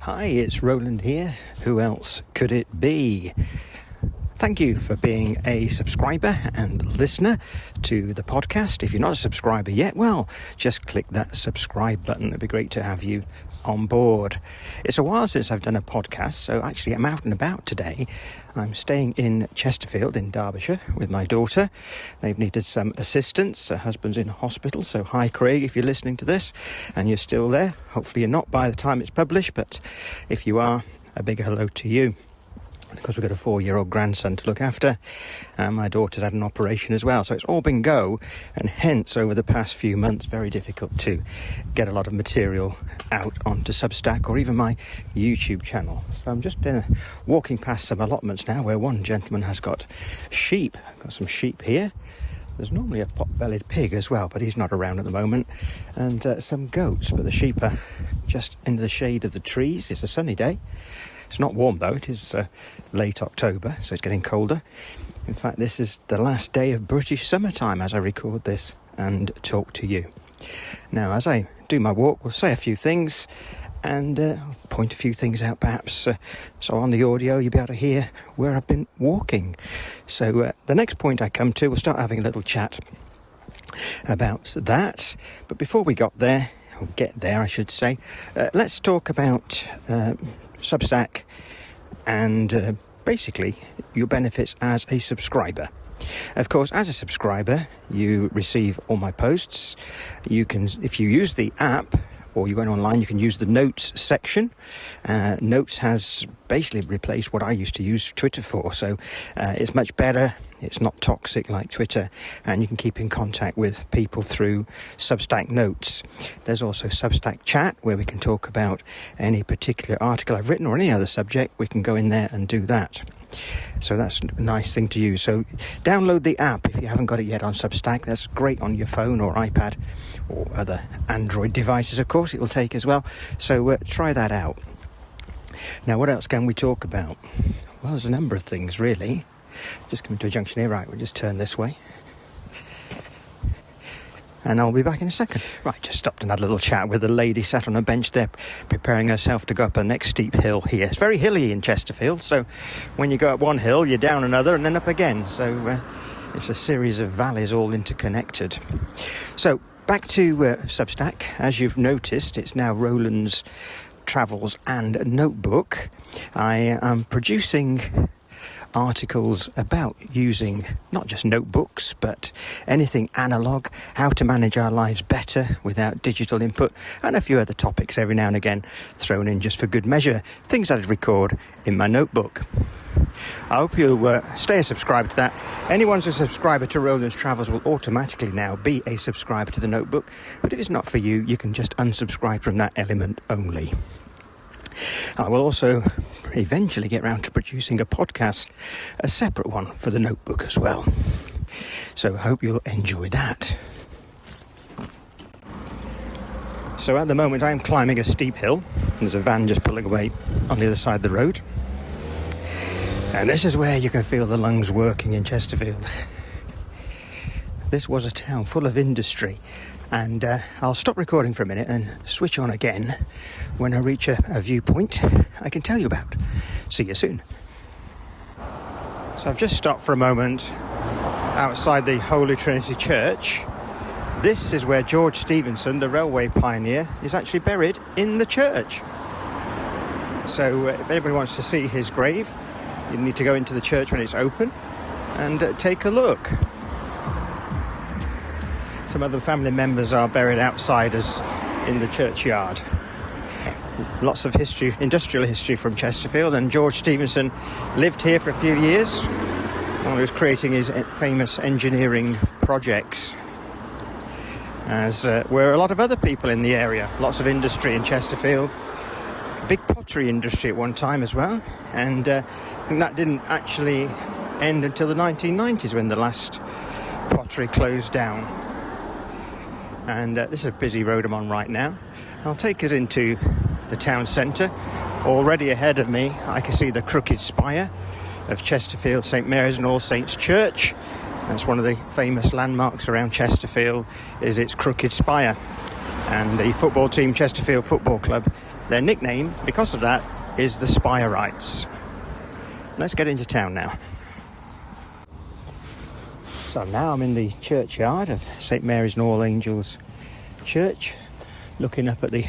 Hi, it's Roland here. Who else could it be? Thank you for being a subscriber and listener to the podcast. If you're not a subscriber yet, well, just click that subscribe button. It'd be great to have you on board. It's a while since I've done a podcast, so actually I'm out and about today. I'm staying in Chesterfield in Derbyshire with my daughter. They've needed some assistance. Her husband's in hospital, so hi Craig if you're listening to this and you're still there. Hopefully you're not by the time it's published, but if you are, a big hello to you. Because we've got a 4-year-old grandson to look after, and my daughter's had an operation as well, so it's all been go, and hence over the past few months very difficult to get a lot of material out onto Substack or even my YouTube channel. So I'm just walking past some allotments now where one gentleman has got sheep. I've got some sheep here. There's normally a pot-bellied pig as well, but he's not around at the moment, and some goats, but the sheep are just in the shade of the trees. It's a sunny day. It's not warm though, it is late October, so it's getting colder. In fact, this is the last day of British summertime as I record this and talk to you. Now, as I do my walk, we'll say a few things and point a few things out perhaps. So on the audio, you'll be able to hear where I've been walking. So the next point I come to, we'll start having a little chat about that. But before we get there, I should say, let's talk about Substack and basically your benefits as a subscriber. Of course, as a subscriber, you receive all my posts. You can, if you use the app or you're going online, you can use the notes section. Notes has basically replaced what I used to use Twitter for, so it's much better. It's not toxic like Twitter, and you can keep in contact with people through Substack Notes. There's also Substack Chat, where we can talk about any particular article I've written or any other subject. We can go in there and do that. So that's a nice thing to use. So download the app if you haven't got it yet on Substack. That's great on your phone or iPad or other Android devices, of course, it will take as well. So try that out. Now, what else can we talk about? Well, there's a number of things, really. Just coming to a junction here. Right, we'll just turn this way. And I'll be back in a second. Right, just stopped and had a little chat with a lady sat on a bench there, preparing herself to go up the next steep hill here. It's very hilly in Chesterfield, so when you go up one hill, you're down another and then up again. So it's a series of valleys all interconnected. So back to Substack. As you've noticed, it's now Roland's Travels and Notebook. I am producing articles about using not just notebooks but anything analog, how to manage our lives better without digital input, and a few other topics every now and again thrown in just for good measure, things I'd record in my notebook. I hope you'll stay a subscriber to that. Anyone who's a subscriber to Roland's Travels will automatically now be a subscriber to the notebook, but if it's not for you, you can just unsubscribe from that element only. I will also eventually get round to producing a podcast, a separate one for the notebook as well. So I hope you'll enjoy that. So at the moment I'm climbing a steep hill. There's a van just pulling away on the other side of the road. And this is where you can feel the lungs working in Chesterfield. This was a town full of industry. And I'll stop recording for a minute and switch on again when I reach a viewpoint I can tell you about. See you soon. So I've just stopped for a moment outside the Holy Trinity Church. This is where George Stephenson, the railway pioneer, is actually buried in the church. So if anybody wants to see his grave, you need to go into the church when it's open and take a look. Some other family members are buried outside us in the churchyard. Lots of history, industrial history from Chesterfield, and George Stephenson lived here for a few years while he was creating his famous engineering projects, as were a lot of other people in the area. Lots of industry in Chesterfield, big pottery industry at one time as well, and that didn't actually end until the 1990s when the last pottery closed down. And this is a busy road I'm on right now. I'll take us into the town centre. Already ahead of me I can see the crooked spire of Chesterfield St Mary's and All Saints Church. That's one of the famous landmarks around Chesterfield, is its crooked spire. And the football team, Chesterfield Football Club, Their nickname, because of that, is the Spirerites. Let's get into town now. So now I'm in the churchyard of St Mary's and All Angels Church, looking up at the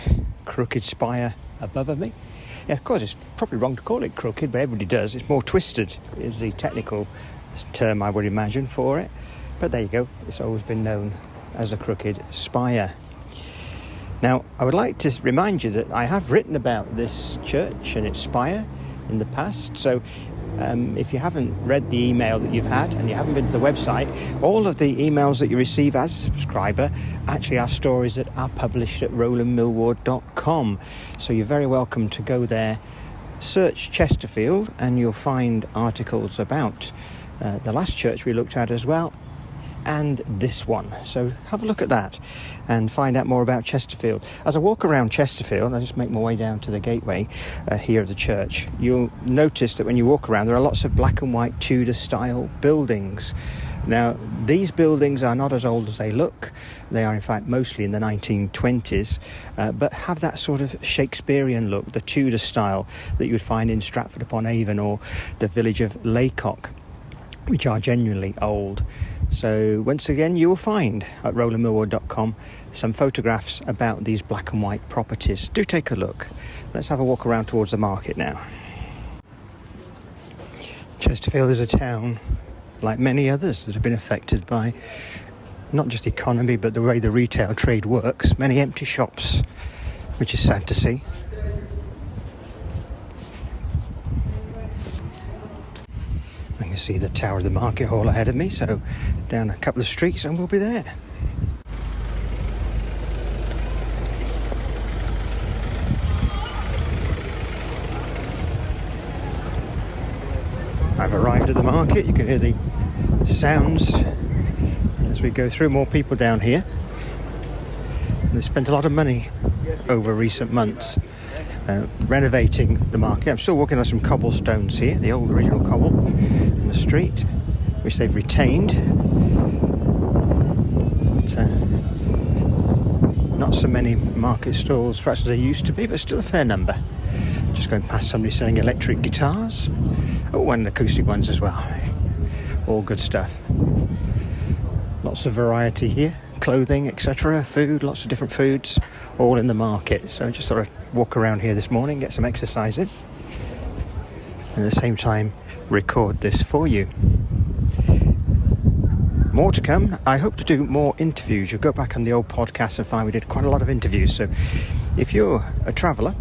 crooked spire above of me. Yeah, of course, it's probably wrong to call it crooked, but everybody does. It's more twisted, is the technical term I would imagine for it. But there you go. It's always been known as a crooked spire. Now, I would like to remind you that I have written about this church and its spire in the past. So if you haven't read the email that you've had and you haven't been to the website, all of the emails that you receive as a subscriber actually are stories that are published at rolandmillward.com. So you're very welcome to go there, search Chesterfield, and you'll find articles about the last church we looked at as well, and this one. So have a look at that and find out more about Chesterfield. As I walk around Chesterfield, I just make my way down to the gateway here of the church, you'll notice that when you walk around, there are lots of black and white Tudor style buildings. Now, these buildings are not as old as they look. They are in fact mostly in the 1920s, but have that sort of Shakespearean look, the Tudor style that you would find in Stratford-upon-Avon or the village of Laycock, which are genuinely old. So once again, you will find at rolandmillward.com some photographs about these black and white properties. Do take a look. Let's have a walk around towards the market now. Chesterfield is a town, like many others, that have been affected by not just the economy, but the way the retail trade works. Many empty shops, which is sad to see. I can see the tower of the market hall ahead of me, so down a couple of streets and we'll be there. I've arrived at the market. You can hear the sounds as we go through. More people down here. And they spent a lot of money over recent months renovating the market. I'm still walking on some cobblestones here, the old original cobble in the street, which they've retained. But, not so many market stalls perhaps as there used to be, but still a fair number. Just going past somebody selling electric guitars. Oh, and acoustic ones as well. All good stuff. Lots of variety here. Clothing, etc., food, lots of different foods, all in the market. So I just thought I'd walk around here this morning, get some exercise in, and at the same time record this for you. More to come. I hope to do more interviews. You'll go back on the old podcast and find we did quite a lot of interviews. So if you're a traveller,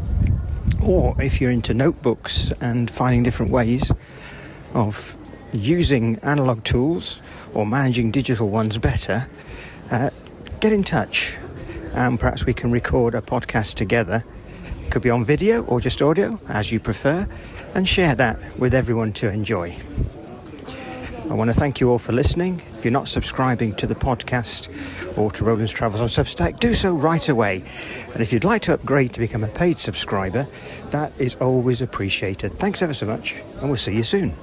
or if you're into notebooks and finding different ways of using analogue tools or managing digital ones better, get in touch and perhaps we can record a podcast together. It could be on video or just audio, as you prefer, and share that with everyone to enjoy. I want to thank you all for listening. If you're not subscribing to the podcast or to Roland's Travels on Substack, do so right away. And if you'd like to upgrade to become a paid subscriber, that is always appreciated. Thanks ever so much, and we'll see you soon.